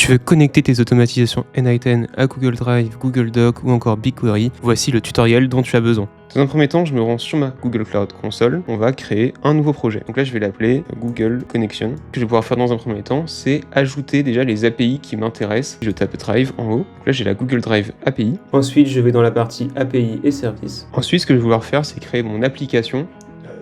tu veux connecter tes automatisations n-iten à Google Drive, Google Doc ou encore BigQuery, voici le tutoriel dont tu as besoin. Dans un premier temps, je me rends sur ma Google Cloud Console. On va créer un nouveau projet. Donc là, je vais l'appeler Google Connection. Ce que je vais pouvoir faire dans un premier temps, c'est ajouter déjà les API qui m'intéressent. Je tape Drive en haut. Donc là, j'ai la Google Drive API. Ensuite, je vais dans la partie API et services. Ensuite, ce que je vais vouloir faire, c'est créer mon application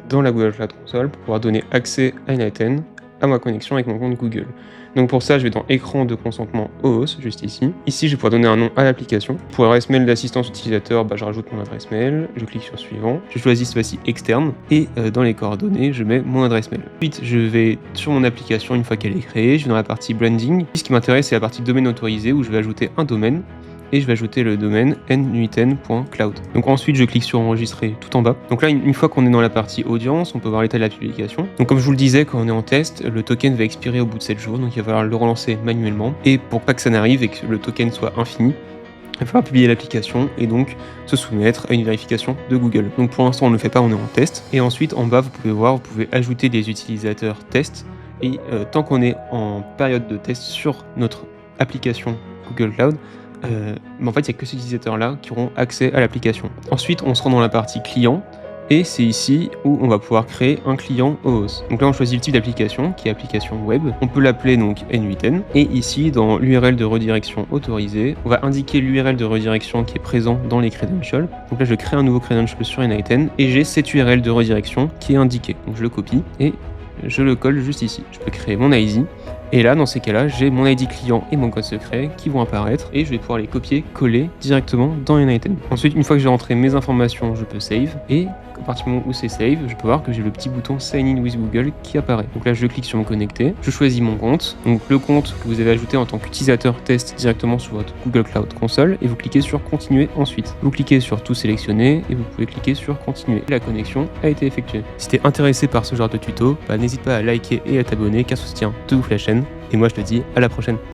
dans la Google Cloud Console pour pouvoir donner accès à n-iten à ma connexion avec mon compte Google. Donc pour ça, je vais dans écran de consentement OAuth, juste ici. Ici, je vais pouvoir donner un nom à l'application. Pour l'adresse mail d'assistance utilisateur, je rajoute mon adresse mail, je clique sur suivant, je choisis cette fois-ci externe, et dans les coordonnées, je mets mon adresse mail. Ensuite, je vais sur mon application une fois qu'elle est créée, je vais dans la partie branding. Ce qui m'intéresse, c'est la partie domaine autorisé, où je vais ajouter un domaine, et je vais ajouter le domaine n-iten.cloud. Donc ensuite, je clique sur enregistrer tout en bas. Donc là, une fois qu'on est dans la partie audience, on peut voir l'état de la publication. Donc comme je vous le disais, quand on est en test, le token va expirer au bout de 7 jours, donc il va falloir le relancer manuellement. Et pour pas que ça n'arrive et que le token soit infini, il va falloir publier l'application et donc se soumettre à une vérification de Google. Donc pour l'instant, on ne le fait pas, on est en test. Et ensuite, en bas, vous pouvez voir, vous pouvez ajouter des utilisateurs test. Et tant qu'on est en période de test sur notre application Google Cloud, mais en fait, il n'y a que ces utilisateurs-là qui auront accès à l'application. Ensuite, on se rend dans la partie client, et c'est ici où on va pouvoir créer un client OAuth. Donc là, on choisit le type d'application, qui est application web. On peut l'appeler donc n-iten. Et ici, dans l'URL de redirection autorisée, on va indiquer l'URL de redirection qui est présent dans les credentials. Donc là, je crée un nouveau credential sur n-iten, et j'ai cette URL de redirection qui est indiquée. Donc je le copie, et je le colle juste ici. Je peux créer mon ID. Et là, dans ces cas-là, j'ai mon ID client et mon code secret qui vont apparaître et je vais pouvoir les copier, coller directement dans n-iten. Ensuite, une fois que j'ai rentré mes informations, je peux save et à partir du moment où c'est save, je peux voir que j'ai le petit bouton Sign in with Google qui apparaît. Donc là, je clique sur me connecter, je choisis mon compte, donc le compte que vous avez ajouté en tant qu'utilisateur test directement sur votre Google Cloud Console et vous cliquez sur continuer ensuite. Vous cliquez sur tout sélectionner et vous pouvez cliquer sur continuer. La connexion a été effectuée. Si tu es intéressé par ce genre de tuto, n'hésite pas à liker et à t'abonner car ça soutient de ouf la chaîne. Et moi je te dis à la prochaine.